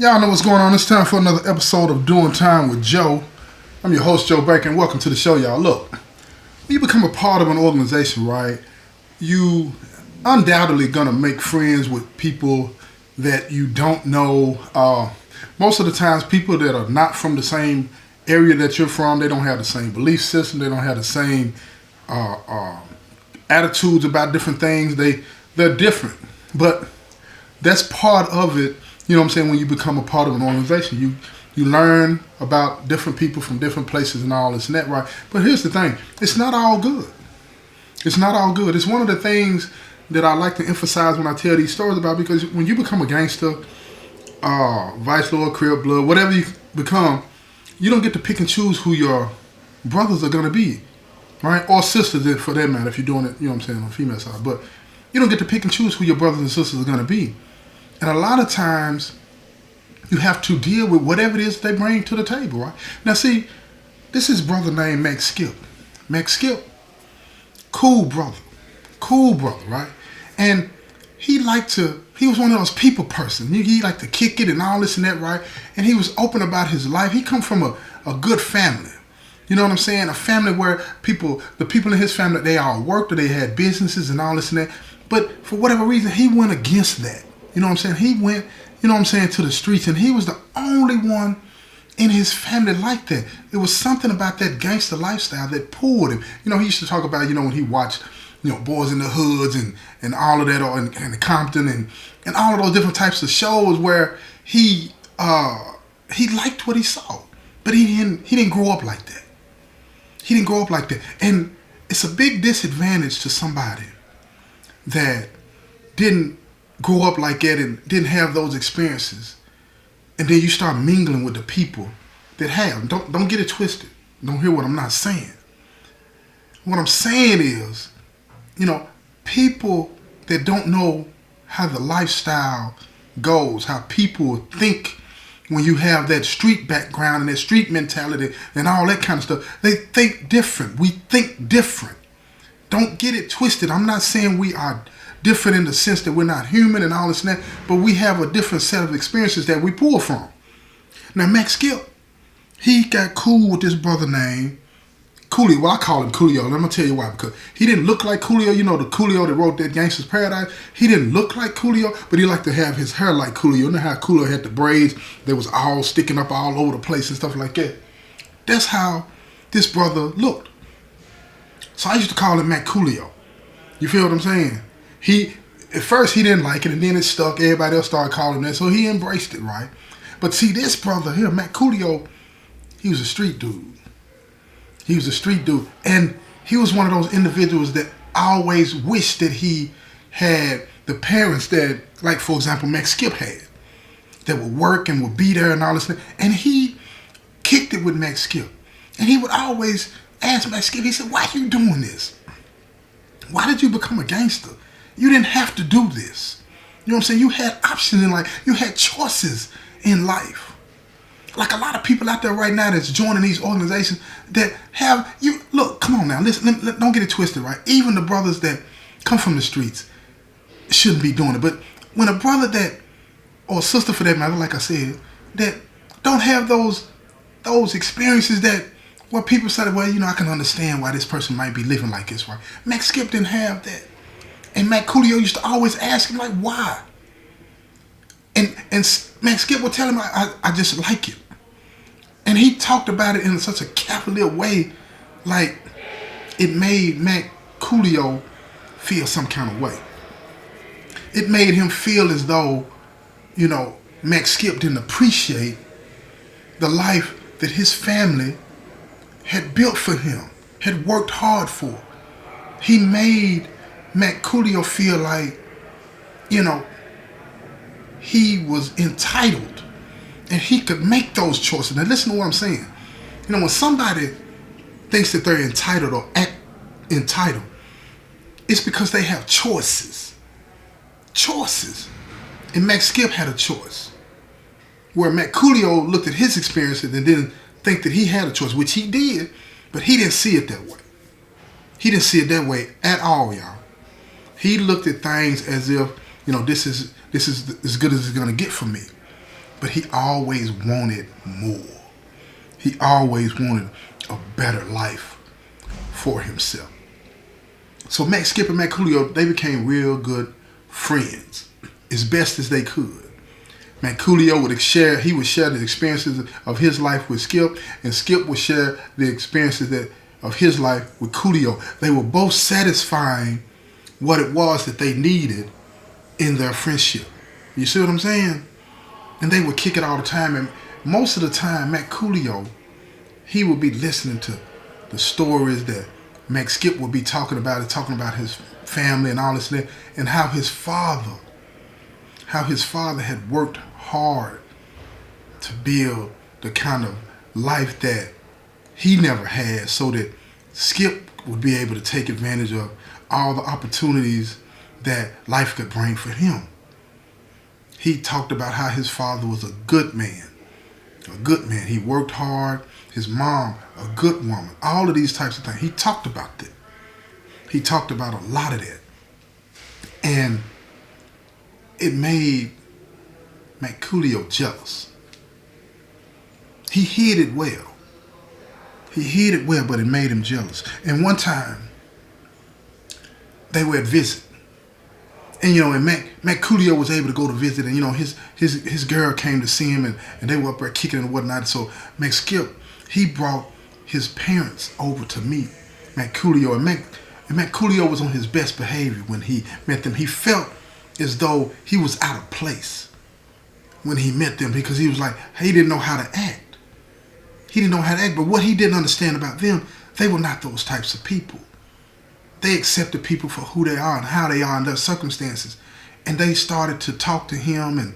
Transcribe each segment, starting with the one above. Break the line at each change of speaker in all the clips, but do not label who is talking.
Y'all know what's going on. It's time for another episode of Doing Time with Joe. I'm your host, Joe Baker, and welcome to the show, y'all. Look, when you become a part of an organization, right, you undoubtedly going to make friends with people that you don't know. Most of the times, people that are not from the same area that you're from, they don't have the same belief system. They don't have the same attitudes about different things. They're different. But that's part of it. You know what I'm saying? When you become a part of an organization, you learn about different people from different places and all this and that, right? But here's the thing. It's not all good. It's not all good. It's one of the things that I like to emphasize when I tell these stories about, because when you become a gangster, vice lord, crib blood, whatever you become, you don't get to pick and choose who your brothers are going to be, right? Or sisters, for that matter, if you're doing it, you know what I'm saying, on the female side. But you don't get to pick and choose who your brothers and sisters are going to be. And a lot of times, you have to deal with whatever it is they bring to the table, right? Now, see, this is brother named Max Skip. Max Skip, cool brother, right? And he was one of those people person. He liked to kick it and all this and that, right? And he was open about his life. He come from a good family. You know what I'm saying? A family where the people in his family, they all worked or they had businesses and all this and that. But for whatever reason, he went against that. You know what I'm saying? He went, you know what I'm saying, to the streets, and he was the only one in his family like that. It was something about that gangster lifestyle that pulled him. You know, he used to talk about, when he watched, Boys in the Hoods and all of that, and Compton and all of those different types of shows where he liked what he saw, but he didn't grow up like that. He didn't grow up like that, and it's a big disadvantage to somebody that didn't grow up like that and didn't have those experiences, and then you start mingling with the people that have. Don't get it twisted. Don't hear what I'm not saying. What I'm saying is, people that don't know how the lifestyle goes, how people think when you have that street background and that street mentality and all that kind of stuff, they think different. We think different. Don't get it twisted. I'm not saying we are different in the sense that we're not human and all this and that, but we have a different set of experiences that we pull from. Now, Max Skip, he got cool with this brother named Coolie. Well, I call him Coolio. And I'm going to tell you why. Because he didn't look like Coolio. The Coolio that wrote that Gangsta's Paradise. He didn't look like Coolio, but he liked to have his hair like Coolio. You know how Coolio had the braids that was all sticking up all over the place and stuff like that? That's how this brother looked. So I used to call him Mac Coolio. You feel what I'm saying? At first he didn't like it, and then it stuck. Everybody else started calling him that, so he embraced it, right? But see, this brother here, Mac Coolio, he was a street dude. He was a street dude, and he was one of those individuals that always wished that he had the parents that, like, for example, Max Skip had, that would work and would be there and all this thing. And he kicked it with Max Skip. And he would always ask Max Skip, he said, "Why are you doing this? Why did you become a gangster? You didn't have to do this." You know what I'm saying? You had options in life. You had choices in life. Like a lot of people out there right now that's joining these organizations that have, look, come on now, listen, don't get it twisted, right? Even the brothers that come from the streets shouldn't be doing it. But when a brother that, or a sister for that matter, like I said, that don't have those experiences that, where people say, well, I can understand why this person might be living like this, right? Max Skip didn't have that. And Mac Coolio used to always ask him, like, why? And Max Skip would tell him, I just like it. And he talked about it in such a cavalier way, like it made Mac Coolio feel some kind of way. It made him feel as though, Max Skip didn't appreciate the life that his family had built for him, had worked hard for. He made Mac Coolio feel like, he was entitled and he could make those choices. Now listen to what I'm saying. When somebody thinks that they're entitled or act entitled, it's because they have choices. Choices. And Max Skip had a choice. Where Mac Coolio looked at his experiences and didn't think that he had a choice, which he did, but he didn't see it that way. He didn't see it that way at all, y'all. He looked at things as if, this is as good as it's gonna get for me. but he always wanted more. He always wanted a better life for himself. So Mac Skip and Mac Coolio, they became real good friends as best as they could. Mac Coolio would share the experiences of his life with Skip, and Skip would share the experiences of his life with Coolio. They were both satisfying what it was that they needed in their friendship. You see what I'm saying? And they would kick it all the time. And most of the time, Mac Coolio, he would be listening to the stories that Mac Skip would be talking about his family and all this, and how his father had worked hard to build the kind of life that he never had, so that Skip would be able to take advantage of all the opportunities that life could bring for him. He talked about how his father was a good man. He worked hard. His mom, a good woman. All of these types of things. He talked about that. He talked about a lot of that. And it made Mac Coolio jealous. He hid it well. But it made him jealous. And one time, they were at visit. And Mac Coolio was able to go to visit, and his girl came to see him, and they were up there kicking and whatnot. So Mac Skip, he brought his parents over to meet Mac Coolio, and Mac Coolio was on his best behavior when he met them. He felt as though he was out of place when he met them, because he was like, he didn't know how to act. But what he didn't understand about them, they were not those types of people. They accepted people for who they are and how they are in their circumstances. And they started to talk to him, and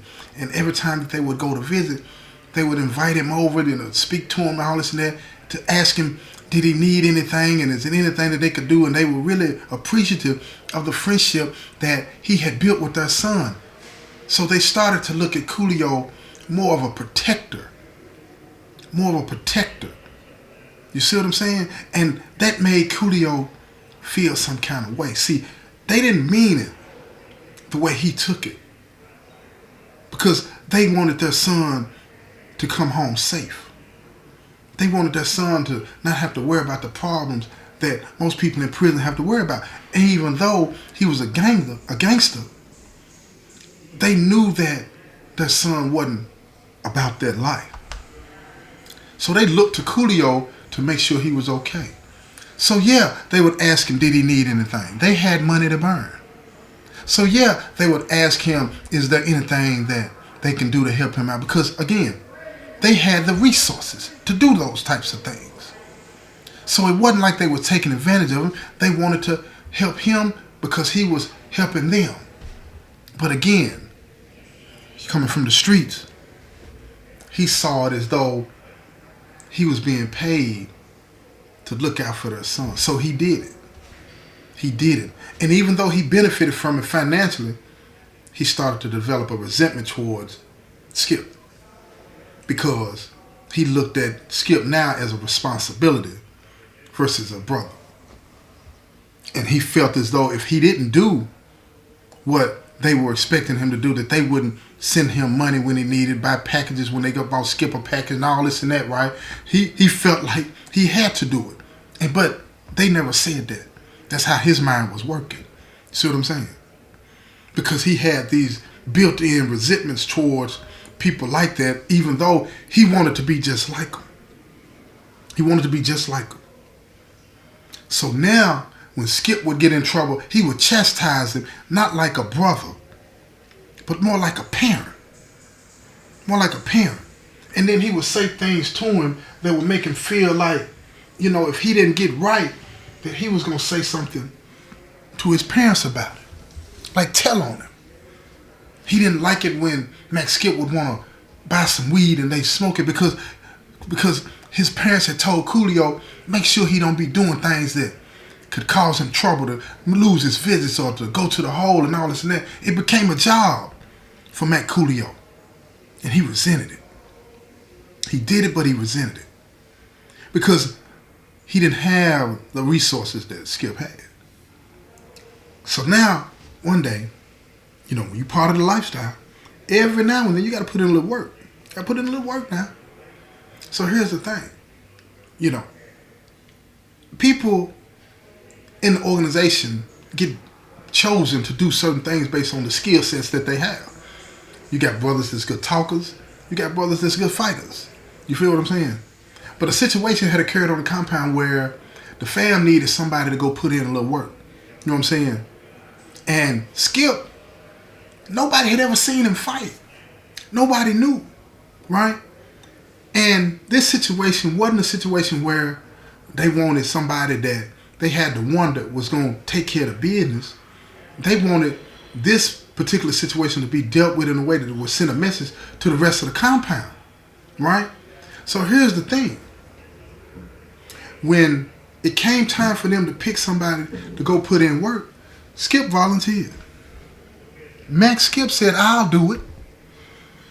every time that they would go to visit, they would invite him over to speak to him and all this and that, to ask him, did he need anything, and is there anything that they could do? And they were really appreciative of the friendship that he had built with their son. So they started to look at Coolio more of a protector. You see what I'm saying? And that made Coolio feel some kind of way. See, they didn't mean it the way he took it, because they wanted their son to come home safe. They wanted their son to not have to worry about the problems that most people in prison have to worry about. And even though he was a gangster, they knew that their son wasn't about that life. So they looked to Coolio to make sure he was okay. So yeah, they would ask him, did he need anything? They had money to burn. So yeah, they would ask him, is there anything that they can do to help him out? Because again, they had the resources to do those types of things. So it wasn't like they were taking advantage of him. They wanted to help him because he was helping them. But again, coming from the streets, he saw it as though he was being paid to look out for their son. So he did it. And even though he benefited from it financially, he started to develop a resentment towards Skip, because he looked at Skip now as a responsibility versus a brother. And he felt as though if he didn't do what they were expecting him to do, that they wouldn't send him money when he needed, buy packages when they go about Skip a package and all this and that, right? He felt like he had to do it. But they never said that. That's how his mind was working. See what I'm saying? Because he had these built-in resentments towards people like that, even though he wanted to be just like them. So now, when Skip would get in trouble, he would chastise him, not like a brother, but more like a parent. And then he would say things to him that would make him feel like, if he didn't get right, that he was going to say something to his parents about it. Like tell on him. He didn't like it when Mac Skip would want to buy some weed and they smoke it because his parents had told Coolio, make sure he don't be doing things that could cause him trouble, to lose his visits or to go to the hole and all this and that. It became a job for Mac Coolio. And he resented it. He did it, but he resented it. Because he didn't have the resources that Skip had. So now, one day, when you're part of the lifestyle, every now and then you got to put in a little work. I put in a little work now. So here's the thing. You know, people in the organization get chosen to do certain things based on the skill sets that they have. You got brothers that's good talkers. You got brothers that's good fighters. You feel what I'm saying? But a situation had occurred on the compound where the fam needed somebody to go put in a little work. You know what I'm saying? And Skip, nobody had ever seen him fight. Nobody knew, right? And this situation wasn't a situation where they wanted somebody that they had the one that was going to take care of the business. They wanted this particular situation to be dealt with in a way that it would send a message to the rest of the compound, right? So here's the thing. When it came time for them to pick somebody to go put in work, Skip volunteered. Max Skip said, I'll do it.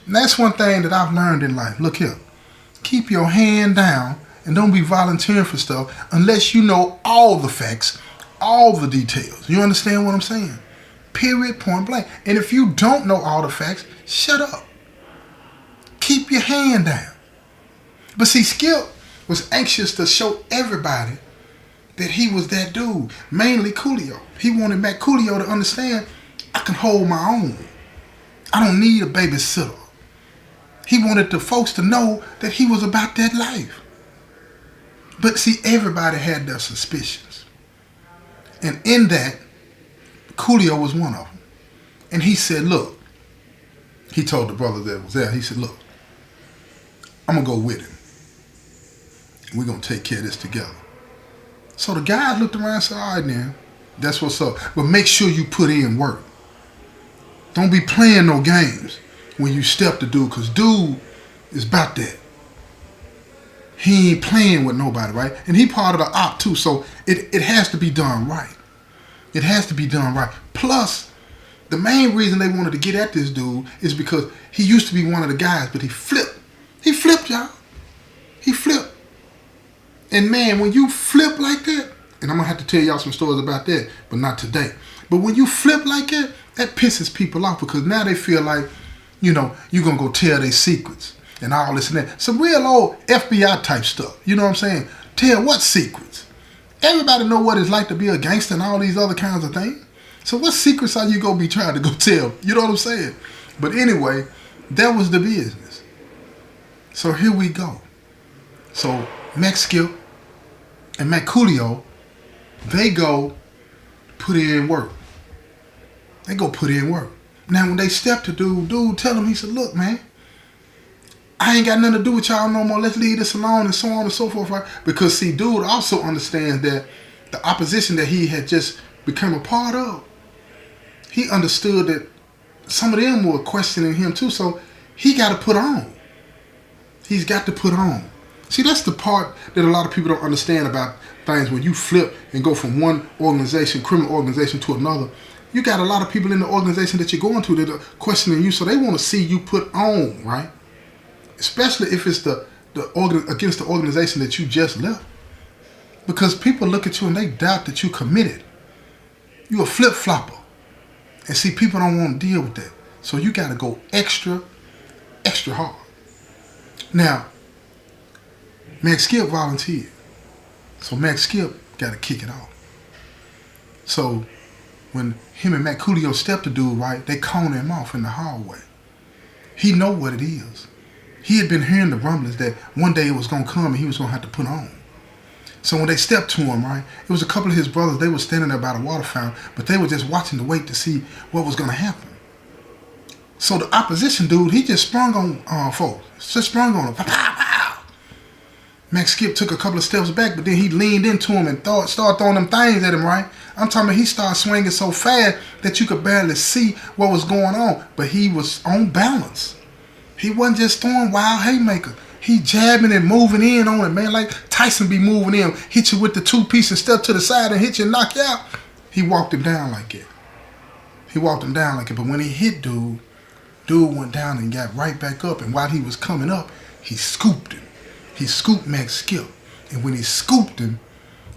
And that's one thing that I've learned in life. Look here. Keep your hand down and don't be volunteering for stuff unless you know all the facts, all the details. You understand what I'm saying? Period, point blank. And if you don't know all the facts, shut up. Keep your hand down. But see, Skip was anxious to show everybody that he was that dude, mainly Coolio. He wanted Matt Coolio to understand, I can hold my own. I don't need a babysitter. He wanted the folks to know that he was about that life. But see, everybody had their suspicions. And in that, Coolio was one of them. And he said, look, he told the brother that was there, he said, look, I'm going to go with him. We're going to take care of this together. So the guys looked around and said, all right, then, that's what's up. But make sure you put in work. Don't be playing no games when you step to dude, because dude is about that. He ain't playing with nobody, right? And he part of the op too, so it has to be done right. It has to be done right. Plus, the main reason they wanted to get at this dude is because he used to be one of the guys, but he flipped. He flipped, y'all. He flipped. And man, when you flip like that, and I'm going to have to tell y'all some stories about that, but not today. But when you flip like that, that pisses people off because now they feel like, you know, you're going to go tell their secrets and all this and that. Some real old FBI type stuff. You know what I'm saying? Tell what secrets? Everybody know what it's like to be a gangster and all these other kinds of things. So what secrets are you going to be trying to go tell? You know what I'm saying? But anyway, that was the business. So here we go. So Max Skip and Matt Coolio, they go put in work. They go put in work. Now when they step to dude tell him, he said, look, man, I ain't got nothing to do with y'all no more. Let's leave this alone and so on and so forth. Right? Because see, dude also understands that the opposition that he had just become a part of, he understood that some of them were questioning him too. So he got to put on. He's got to put on. See, that's the part that a lot of people don't understand about things when you flip and go from one organization, criminal organization, to another. You got a lot of people in the organization that you're going to that are questioning you, so they want to see you put on, right? Especially if it's against the organization that you just left. Because people look at you and they doubt that you committed. You a flip-flopper. And see, people don't want to deal with that. So you got to go extra hard. Now, Max Skip volunteered. So Max Skip got to kick it off. So when him and Matt Coolio stepped to dude, right, they corner him off in the hallway. He know what it is. He had been hearing the rumblings that one day it was going to come and he was going to have to put on. So when they stepped to him, right, it was a couple of his brothers. They were standing there by the water fountain, but they were just watching to wait to see what was going to happen. So the opposition dude, he just sprung on folks. Just sprung on them. Pow, pow. Max Skip took a couple of steps back, but then he leaned into him and started throwing them things at him, right? I'm talking about he started swinging so fast that you could barely see what was going on, but he was on balance. He wasn't just throwing wild haymaker. He jabbing and moving in on it, man, like Tyson be moving in, hit you with the two-piece and step to the side and hit you and knock you out. He walked him down like it. But when he hit dude went down and got right back up, and while he was coming up, he scooped him. He scooped Max Skip. And when he scooped him,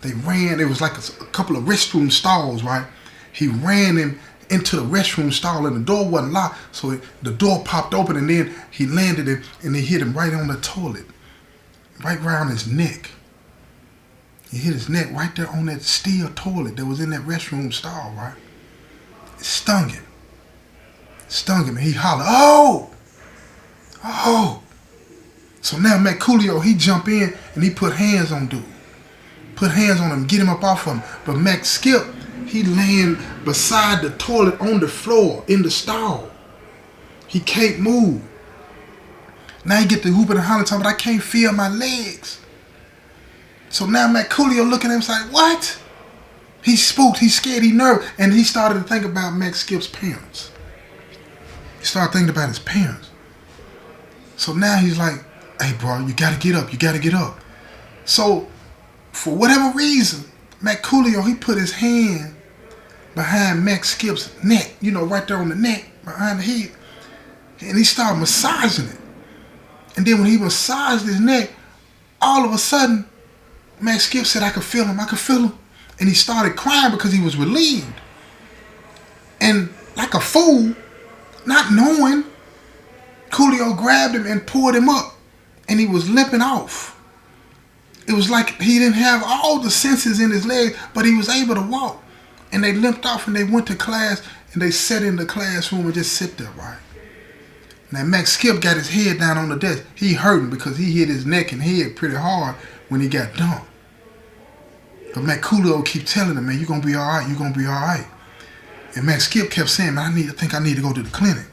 they ran. It was like a couple of restroom stalls, right? He ran him into the restroom stall, and the door wasn't locked, so the door popped open, and then he landed it, and he hit him right on the toilet, right around his neck. He hit his neck right there on that steel toilet that was in that restroom stall, right? It stung him. And he hollered, "Oh! Oh!" So now Mac Coolio, he jump in and he put hands on dude. Put hands on him, get him up off of him. But Mac Skip, he laying beside the toilet on the floor in the stall. He can't move. Now he get the hooping and hollering, talking, "But I can't feel my legs." So now Mac Coolio looking at him like, "What?" He's spooked, he's scared, he nervous. And he started to think about Mac Skip's parents. He started thinking about his parents. So now he's like, "Hey, bro, you gotta get up. You gotta get up." So, for whatever reason, Mac Coolio, he put his hand behind Mac Skip's neck, right there on the neck, behind the head. And he started massaging it. And then when he massaged his neck, all of a sudden, Mac Skip said, I could feel him. And he started crying because he was relieved. And like a fool, not knowing, Coolio grabbed him and pulled him up, and he was limping off. It was like he didn't have all the senses in his leg, but he was able to walk. And they limped off, and they went to class, and they sat in the classroom and just sit there, right? Now, Mac Skip got his head down on the desk. He hurting because he hit his neck and head pretty hard when he got dumped. But Mac Coolio keep telling him, "Man, you're going to be all right. You're going to be all right." And Mac Skip kept saying, "Man, I think I need to go to the clinic."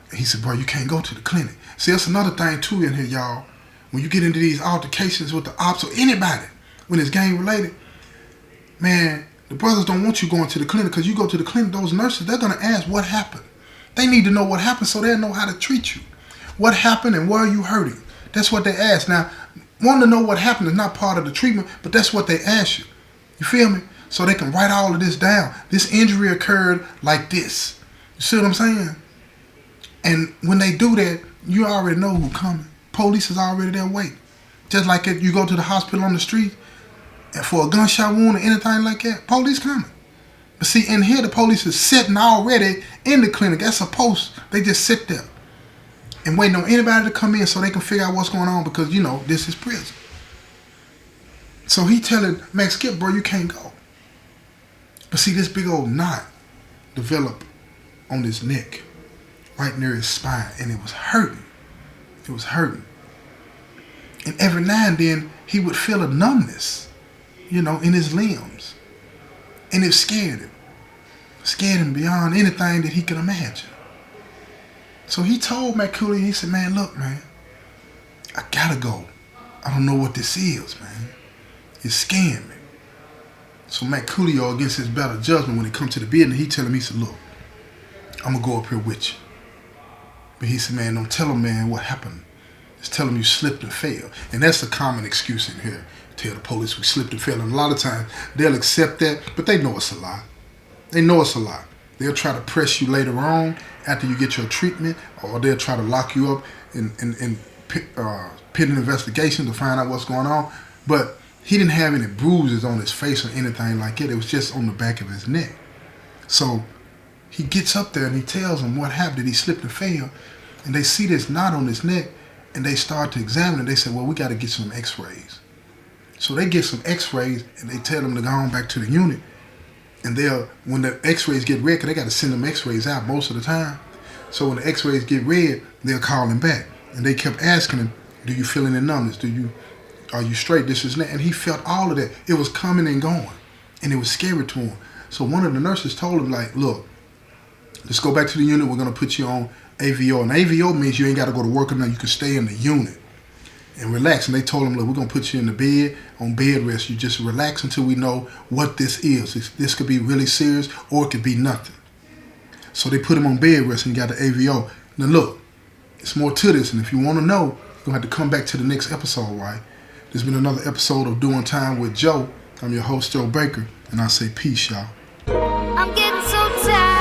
And he said, "Bro, you can't go to the clinic." See, that's another thing, too, in here, y'all. When you get into these altercations with the ops or anybody, when it's gang related, man, the brothers don't want you going to the clinic, because you go to the clinic, those nurses, they're going to ask what happened. They need to know what happened so they'll know how to treat you. What happened and where are you hurting? That's what they ask. Now, wanting to know what happened is not part of the treatment, but that's what they ask you. You feel me? So they can write all of this down. This injury occurred like this. You see what I'm saying? And when they do that, you already know who's coming. Police is already there waiting. Just like if you go to the hospital on the street and for a gunshot wound or anything like that, police coming. But see, in here, the police is sitting already in the clinic. That's a post. They just sit there and waiting on anybody to come in so they can figure out what's going on, because, this is prison. So he telling Mac Skip, "Bro, you can't go." But see, this big old knot developed on his neck, right near his spine, and it was hurting. It was hurting. And every now and then, he would feel a numbness, in his limbs. And it scared him. Scared him beyond anything that he could imagine. So he told Mac Coolie, he said, "Man, look, man, I gotta go. I don't know what this is, man. It's scaring me." So Mac Coolio, against his better judgment, when it comes to the business, he tell him, he said, "Look, I'm gonna go up here with you." But he said, "Man, don't tell him, man, what happened. Just tell him you slipped and fell." And that's a common excuse in here. Tell the police we slipped and fell. And a lot of times they'll accept that, but they know it's a lie. They know it's a lie. They'll try to press you later on after you get your treatment, or they'll try to lock you up in pending investigation to find out what's going on. But he didn't have any bruises on his face or anything like that. It was just on the back of his neck. So he gets up there and he tells them what happened, that he slipped and fell. And they see this knot on his neck, and they start to examine it. They say, "Well, we got to get some x-rays." So they get some x-rays, and they tell them to go on back to the unit. And when the x-rays get red, because they got to send them x-rays out most of the time. So when the x-rays get red, they'll call him back. And they kept asking him, "Do you feel any numbness? Are you straight? This is that." And he felt all of that. It was coming and going. And it was scary to him. So one of the nurses told him, like, "Look, let's go back to the unit. We're going to put you on AVO." And AVO means you ain't got to go to work or nothing. You can stay in the unit and relax. And they told him, "Look, we're going to put you in the bed, on bed rest. You just relax until we know what this is. This could be really serious, or it could be nothing." So they put him on bed rest and he got the AVO. Now look, it's more to this. And if you want to know, you're going to have to come back to the next episode, right? There's been another episode of Doing Time with Joe. I'm your host, Joe Baker. And I say peace, y'all.
I'm getting so tired.